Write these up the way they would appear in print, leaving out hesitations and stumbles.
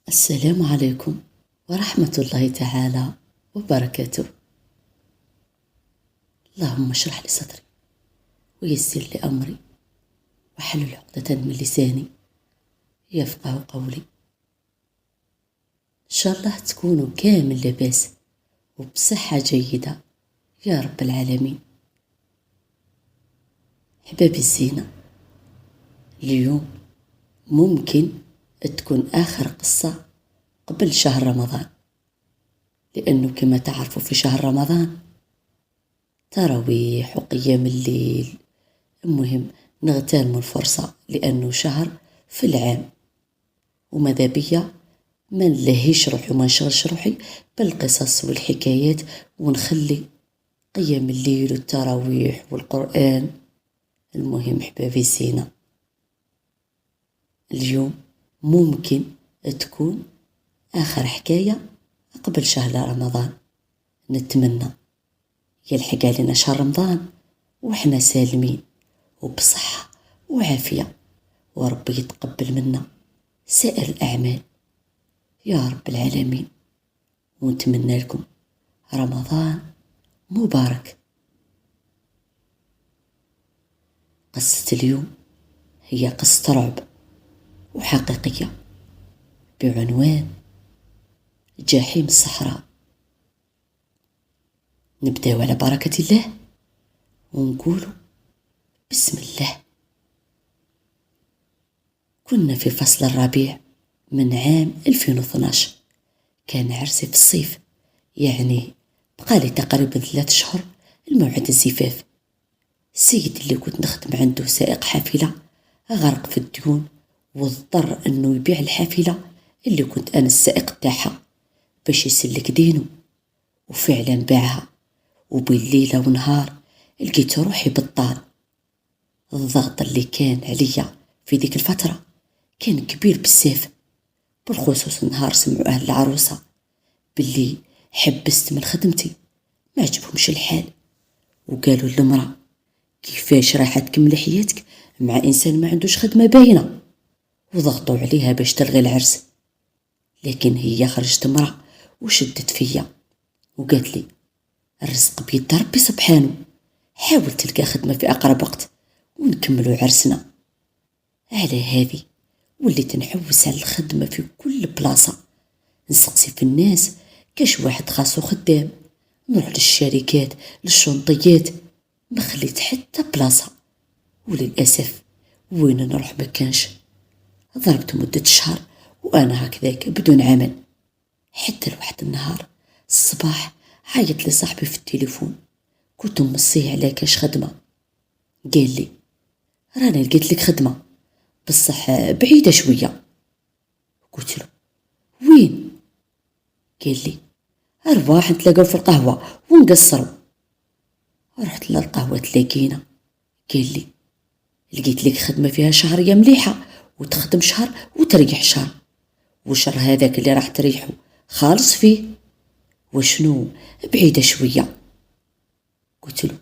السلام عليكم ورحمة الله تعالى وبركاته. اللهم اشرح لي صدري ويسر لي أمري واحلل عقدة من لساني يفقه قولي. إن شاء الله تكونوا كامل لاباس وبصحة جيدة يا رب العالمين. حبابي الزينة، اليوم ممكن تكون آخر قصة قبل شهر رمضان، لأنه كما تعرفوا في شهر رمضان تراويح وقيام الليل. المهم نغتنم الفرصة لأنه شهر في العام، وماذا بيا ما نلهيش روحي وما نشغلش روحي بالقصص والحكايات، ونخلي قيام الليل والتراويح والقرآن. المهم حبابي الزينة، اليوم ممكن تكون آخر حكاية قبل شهر رمضان. نتمنى يلحق علينا شهر رمضان وإحنا سالمين وبصحة وعافية، وربي يتقبل منا سائر الأعمال يا رب العالمين. ونتمنى لكم رمضان مبارك. قصة اليوم هي قصة رعب وحقيقية بعنوان جحيم الصحراء. نبدأ على بركة الله ونقول بسم الله. كنا في فصل الربيع من عام 2012. كان عرسي في الصيف، يعني بقالي تقريبا 3 شهور الموعد الزفاف. السيد اللي كنت نخدم عنده سائق حافلة غرق في الديون، واضطر انه يبيع الحافلة اللي كنت انا السائق تاعها باش يسلك دينه. وفعلا باعها، وبالليلة ونهار لقيت روحي بالطال. الضغط اللي كان عليا في ذيك الفترة كان كبير بزاف، بالخصوص نهار سمعوا أهل العروسة باللي حبست من خدمتي. ما عجبهمش الحال وقالوا للمرأة كيفاش راح تكمل حياتك مع إنسان ما عندوش خدمة باينة، وضغطوا عليها باش تلغي العرس. لكن هي خرجت مرأة وشدت فيا وقالت لي الرزق بيد ربي سبحانه، حاول تلقى خدمة في أقرب وقت ونكملوا عرسنا. على هذه وليت نحوس على الخدمة في كل بلاصة، نسقسي في الناس كاش واحد خاصو خدام، نروح للشركات للشنطيات، ما خليت حتى بلاصة. وللأسف وين نروح مكانش. ضربت مدة شهر وأنا هكذاك بدون عمل، حتى لواحد النهار الصباح عيط لي صاحبي في التليفون، كنت مصيه على كاش خدمة. قال لي راني لقيت لك خدمة بصح بعيدة شوية. قلت له وين؟ قال لي أرواح نتلاقوا في القهوة ونقصروا. رحت للقهوة تلاقينا. قال لي لقيت لك خدمة فيها شهر يا مليحة، وتخدم شهر وتريح شهر، وشهر هذاك اللي راح تريحه خالص فيه. وشنو بعيدة شوية؟ قلت له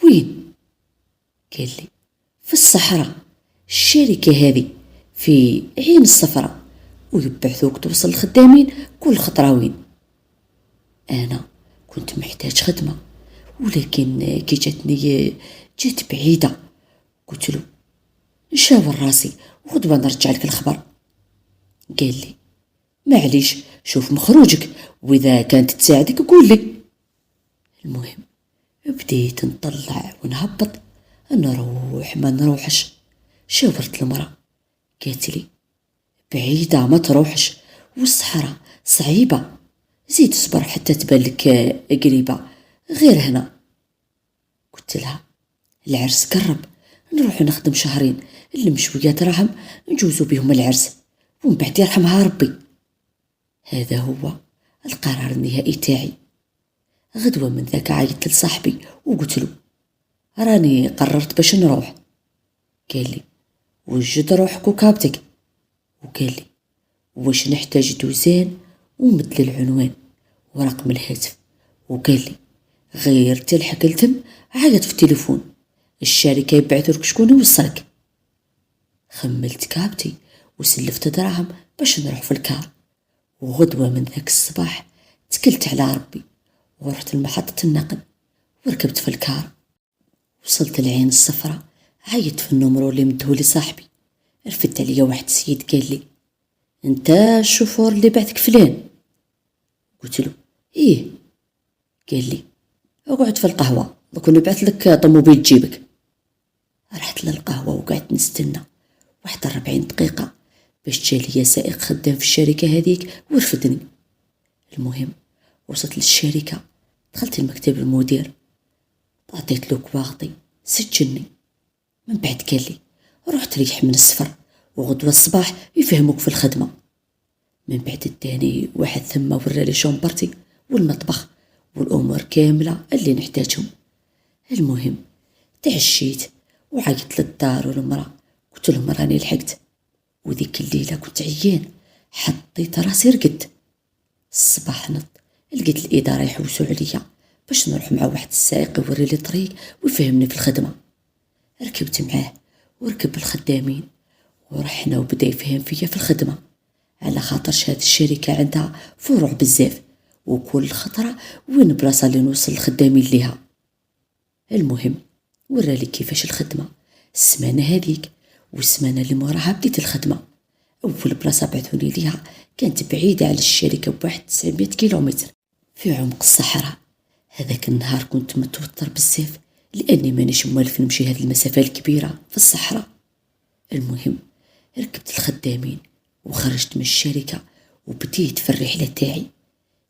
وين؟ قال لي في الصحراء، الشركة هذه في عين الصفراء، ويبعثوك توصل الخدامين كل خطراوين. أنا كنت محتاج خدمة، ولكن كي جاتني جات بعيدة. قلت له نشاور راسي وغدوة نرجع لك الخبر. قال لي معليش شوف مخروجك، وإذا كانت تساعدك قول لي. المهم بديت نطلع ونهبط، نروح ما نروحش. شاورت المرأة، قالت لي بعيدة ما تروحش، والصحراء صعيبة، زيد صبر حتى تبان لك قريبة غير هنا. قلت لها العرس قرب، نروح نخدم شهرين نلم شوية دراهم نجوزوا بهم العرس، ومن بعد يرحمها ربي. هذا هو القرار النهائي تاعي. غدوة من ذاك عيطت لصاحبي وقلت له راني قررت باش نروح. قال لي وجد روحك وكابتك. وقال لي واش نحتاج دوزان ومدل العنوان ورقم الهاتف. وقال لي غير تلحق التم عيط في التليفون، الشركة يبعثولك شكون يوصلك. خملت كابتي وسلفت دراهم باش نروح في الكار، وغدوة من ذاك الصباح تكلت على ربي ورحت لمحطة النقل وركبت في الكار. وصلت العين الصفراء، عيطت في النمرو اللي مدهولي صاحبي. رفدت عليا واحد السيد قال لي: انت الشوفور اللي بعثك فلان؟ قلت له: ايه. قال لي: اقعد في القهوة دوك نبعث لك طوموبيل تجيبك. رحت للقهوة وقعدت نستنى واحد 40 دقيقة باش جا ليا سائق خدام في الشركة هذيك ورفدني. المهم وصلت للشركة، دخلت المكتب المدير، عطيت له كواغطي، سجلني. من بعد قال لي: روح تريح من السفر وغدوة الصباح يفهموك في الخدمة. من بعد اداني واحد ثم ورالي شومبرتي والمطبخ والأمور كاملة اللي نحتاجهم. المهم تعشيت وعيطت للدار والمرأة، قلت لهم راني لحقت. وذيك الليلة كنت عيان، حطيت راسي رقد. الصباح نض لقيت الإدارة يحوسوا عليا باش نروح مع واحد السائق يوري لي طريق ويفهمني في الخدمة. ركبت معاه وركب الخدامين ورحنا وبدا يفهم فيا في الخدمة، على خاطرش هاد الشركة عندها فروع بزاف وكل خطرة وين بلاصة اللي نوصل الخدامين ليها. المهم ورالي كيفاش الخدمة السمانة هذيك والسمانة اللي موراها بديت الخدمة. أول بلاصة بعثوني ليها كانت بعيدة على الشركة بواحد 900 كيلومتر في عمق الصحراء. هذاك النهار كنت متوتر بزاف لأني مانيش موالف نمشي هذه المسافة الكبيرة في الصحراء. المهم ركبت الخدامين وخرجت من الشركة وبديت في الرحلة تاعي.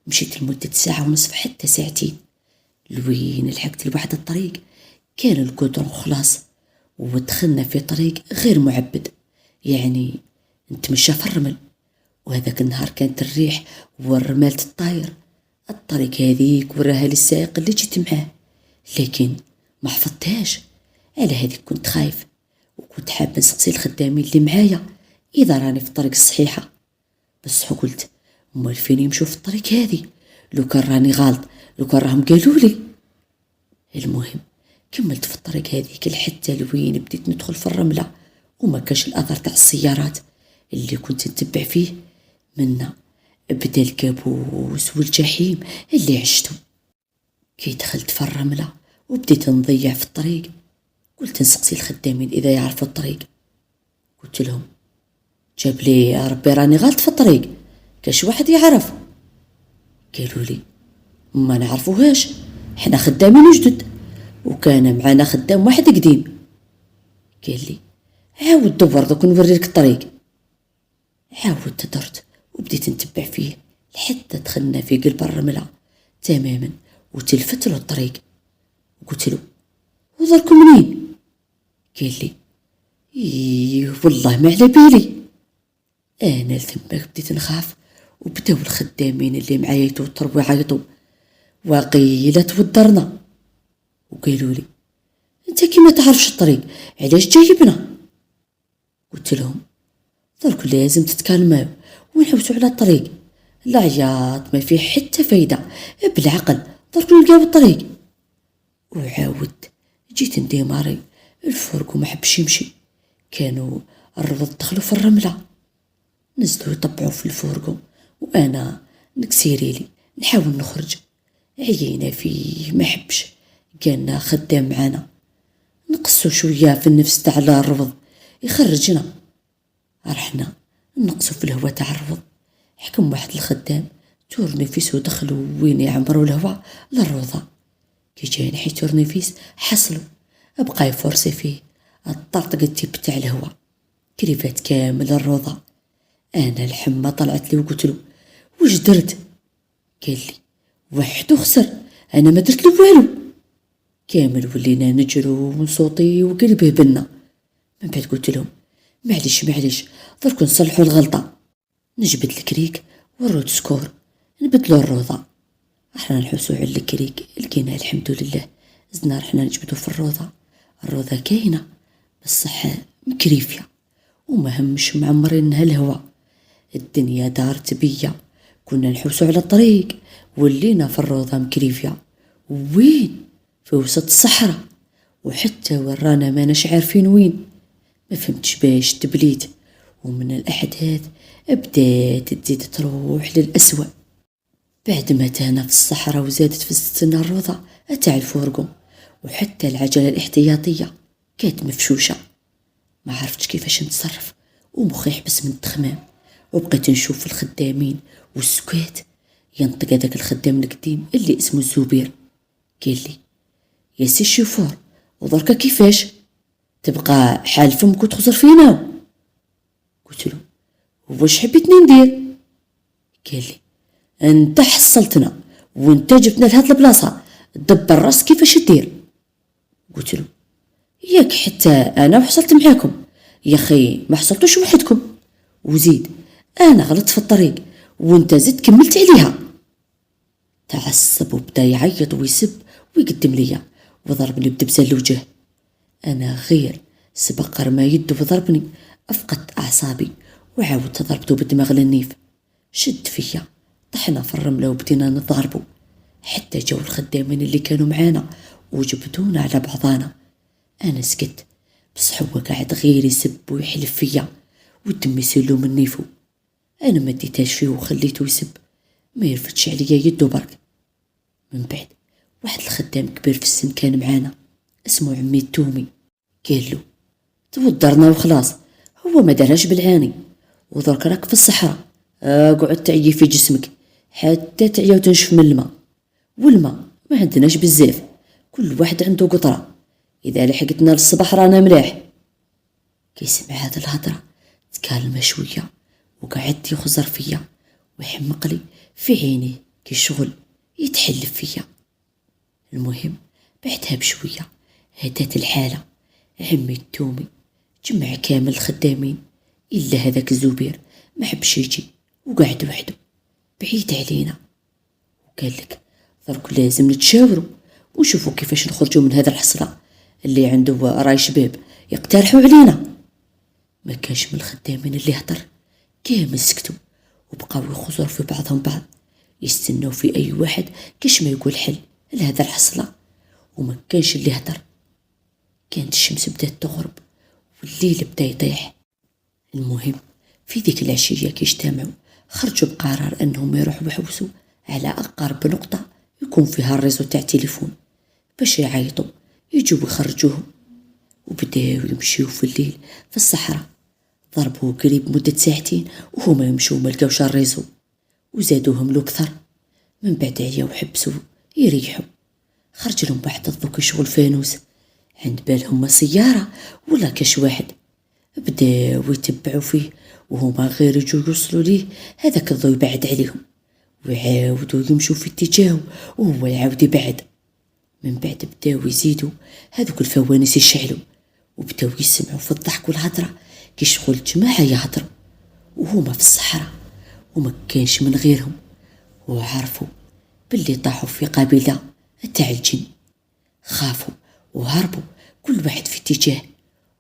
مشيت لمدة ساعة ونصف حتى ساعتين، لوين لحقت لواحد الطريق كان القدران خلاص، ودخلنا في طريق غير معبد، يعني نتمشى في الرمل. وهذاك النهار كانت الريح والرمال تطاير. الطريق هذيك وراها للسائق اللي جيت معاه، لكن ما حفظتهاش. على هذيك كنت خايف وكنت حاب نسقسي الخدامين اللي معايا اذا راني في الطريق الصحيحه. بصح قلت امال فين يمشوا في الطريق هذه؟ لو كان راني غلط، لو كان راهم قالوا لي. المهم كملت في الطريق هذيك لحتى لوين بديت ندخل في الرمله وما كاش الاثر تاع السيارات اللي كنت نتبع فيه. منا بدا الكابوس والجحيم اللي عشته. كي دخلت في الرمله وبديت نضيع في الطريق، قلت نسقسي الخدامين اذا يعرفوا الطريق. قلت لهم: جاب لي يا ربي راني غلط في الطريق، كاش واحد يعرف؟ قالوا لي: ما نعرفوهاش، احنا خدامين جدد وكان معنا خدام واحد قديم. قال لي: عاود دور دوك نوريك الطريق. عاودت درت وبديت نتبع فيه لحتى دخلنا في قلب الرملة تماما وتلفت له الطريق. قلت له: وضركم منين؟ قال لي: إيه والله ما على بالي. انا لثمك بديت نخاف، وبداو الخدامين اللي معايا يتوتروا ويعيطوا وقيلة تودرنا. وقالوا لي: انت كي ما تعرفش الطريق علاش جايبنا؟ قلت لهم: درك لازم تتكلموا ونحوسوا على الطريق، العياط ما فيه حتى فايدة، بالعقل درك نلقاو الطريق. وعاود جيت نديماري الفرق وما حبش يمشي، كانوا الربط دخلوا في الرملة. نزلوا يطبعوا في الفورقو وانا نكسيريلي نحاول نخرج. عيينا فيه ما حبش، قالنا خدام معانا نقصوا شويه في النفس تاع الرفض يخرجنا. رحنا نقصوا في الهواء تاع الرفض، حكم واحد الخدام تورنيفيس ودخلوا وين يعمروا الهواء للروضه. كي جاي نحي تورنيفيس حصلوا ابقى يفرسي فيه الطرطق التيب تاع الهواء كريفات كامل الروضه. انا الحمى طلعت لي وقلت له: واش درت؟ قال لي: وحدو خسر، انا ما درت له والو. كامل ولينا نجرو ونصوتي وقلبه بنا. من بعد قلت لهم: معليش درك نصلحوا الغلطه، نجبد الكريك والرود سكور نبدلوا الروضه. احنا نحوسوا على الكريك لقينا الحمد لله، زدنا رحنا نجبدوا في الروضه كاينه بصح مكريفيه وما همش معمرينها الهواء. الدنيا دارت بيا، كنا نحوسوا على الطريق ولينا في الروضه مكريفيه وين في وسط الصحراء، وحتى ورانا ما نش عارفين وين. ما فهمتش باش تبليت، ومن الاحداث بدات تزيد تروح للأسوأ. بعد ما تهنا في الصحراء وزادت في السنة الروضة أتاع الفورقو، وحتى العجلة الاحتياطية كانت مفشوشة. ما عرفتش كيفاش نتصرف، ومخي حبس من التخمام، وبقيت نشوف الخدامين والسكات. ينطق هذاك الخدام القديم اللي اسمه الزبير، قال لي: يا سي الشوفور، ودركا كيفاش تبقى حال فمك وتخزر فينا؟ قلت له: واش حبيتني ندير؟ قال لي: انت حصلتنا وانت جبتنا لهاد البلاصه، دبر راسك كيفاش دير. قلت له: ياك حتى انا وحصلت معاكم يا اخي، ما حصلتوش وحدكم، وزيد انا غلطت في الطريق وانت زدت كملت عليها. تعصب وبدا يعيط ويسب ويقدم ليا وضربني بدبزه الوجه. انا غير سبق رمى يده وضربني، افقدت اعصابي وعاودت ضربته بالدماغ للنيف. شد فيا، طحنا في الرمله وبدينا نضاربو، حتى جاو الخدامين اللي كانوا معانا وجبدونا على بعضانا. انا سكت، بصح هو قاعد غير يسب ويحلف فيا والدم يسيلو من نيفو. انا ما ديتاش فيه وخليته يسب، ما يرفدش عليا يدو برك. من بعد واحد الخدام كبير في السن كان معانا اسمه عمي التومي، قال له: توضرنا وخلاص، هو ما دارهاش بالعاني، ودرك راك في الصحراء، قعد تعيي في جسمك حتى تعيا وتنشف من الماء، والماء ما عندناش بزاف، كل واحد عنده قطرة، اذا لحقتنا للصباح رانا ملاح. كي سمع هذا الهضرة تكالما شوية وقعد يخزر فيا ويحمق لي في عينيه كي شغل يتحلف فيا. المهم بعدها بشوية هدات الحالة. عمي التومي جمع كامل الخدامين إلا هذاك الزبير ما حبش يجي وقعد وحده بعيد علينا، وقال لك: درك لازم نتشاوروا ونشوفوا كيفاش نخرجوا من هذا الحصرة اللي عنده راي شباب يقترحوا علينا. ما كانش من الخدامين اللي هدر، كامل سكتوا وبقاو يخزروا في بعضهم بعض، يستنوا في اي واحد كاش ما يقول حل لهذا الحصلة. وما كانش اللي هدر. كانت الشمس بدات تغرب والليل بدا يطيح. المهم في ذيك العشية كي اجتمعوا خرجوا بقرار انهم يروحوا يحوسوا على اقرب نقطة يكون فيها الريزو تاع التليفون باش يعيطوا يجوا يخرجوهم. وبداو يمشيو في الليل في الصحراء، ضربوا قريب مدة ساعتين وهما يمشوا ما لقاوش الريزو، وزادوهم له كثر. من بعد عياو وحبسوا يريحوا. خرج لهم واحد الضوء يشغل فانوس، عند بالهم ما سيارة ولا كاش واحد. بداو يتبعوا فيه وهما غير يجوا يوصلوا ليه هذاك الضوء يبعد عليهم، ويعاودوا يمشوا في اتجاهه وهو يعاود يبعد. من بعد بداو يزيدوا هذوك الفوانيس يشعلوا، وبداو يسمعوا في الضحك والهضره كي شغل جماعه يهضروا وهما في الصحراء وما كانش من غيرهم، وعرفوا باللي طاحوا في قبيله تاع الجن. خافوا وهربوا كل واحد في اتجاه،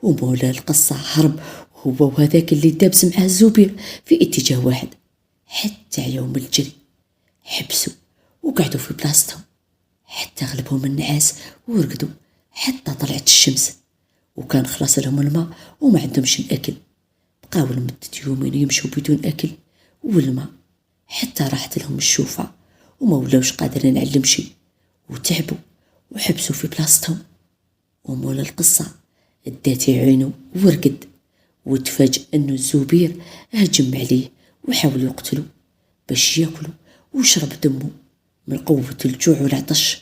ومولا القصه هرب هو وهذاك اللي دابس معاه الزبير في اتجاه واحد. حتى يوم الجري حبسوا وقعدوا في بلاصتهم حتى غلبهم النعاس ورقدوا حتى طلعت الشمس، وكان خلاص لهم الماء وما عندهمش الاكل. بقاو لمدة يومين يمشوا بدون اكل والماء حتى راحت لهم الشوفة وما ولاوش قادرين على المشي، وتعبوا وحبسوا في بلاصتهم. ومولا القصة ادات عينه ورقد، وتفاجئ انه الزبير هجم عليه وحاول يقتله باش ياكله ويشرب دمه من قوة الجوع والعطش،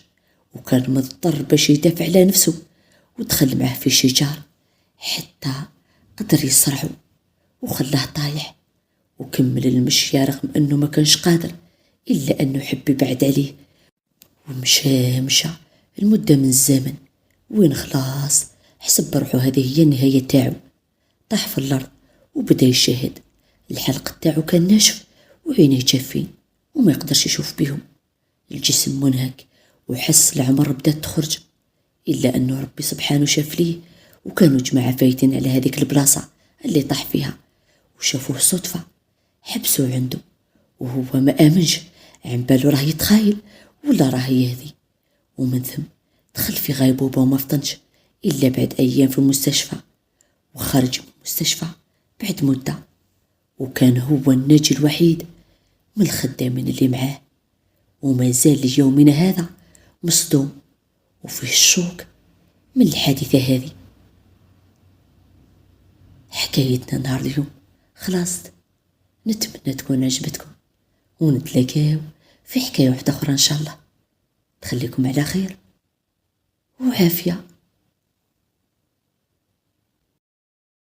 وكان مضطر باش يدافع على نفسه، ودخل معه في شجار حتى قدر يصرعه وخلاه طايح، وكمل المشي رغم انه ما كانش قادر الا انه حب يبعد عليه. ومشى المدة من الزمن وين خلاص حسب بروحو هذه هي النهاية تاعو. طاح في الارض وبدا يشاهد. الحلق تاعو كان ناشف وعينيه جافين وما يقدرش يشوف بيهم، الجسم منهك وحس العمر بدات تخرج. إلا أنه ربي سبحانه شاف ليه، وكانوا جماعة فايتين على هذيك البلاصة اللي طاح فيها وشافوه صدفة. حبسوا عنده وهو ما آمنش، عن باله راه يتخايل ولا راه يهذي. ومن ثم دخل في غيبوبة وما فطنش إلا بعد أيام في المستشفى، وخرج من المستشفى بعد مدة وكان هو الناجي الوحيد من الخدامين اللي معاه، وما زال ليومنا هذا مصدوم وفيه الشوك من الحادثة هذه. حكايتنا نهار اليوم خلاص، نتمنى تكون عجبتكم، ونتلاقاو في حكاية واحدة أخرى إن شاء الله. خليكم على خير وعافية.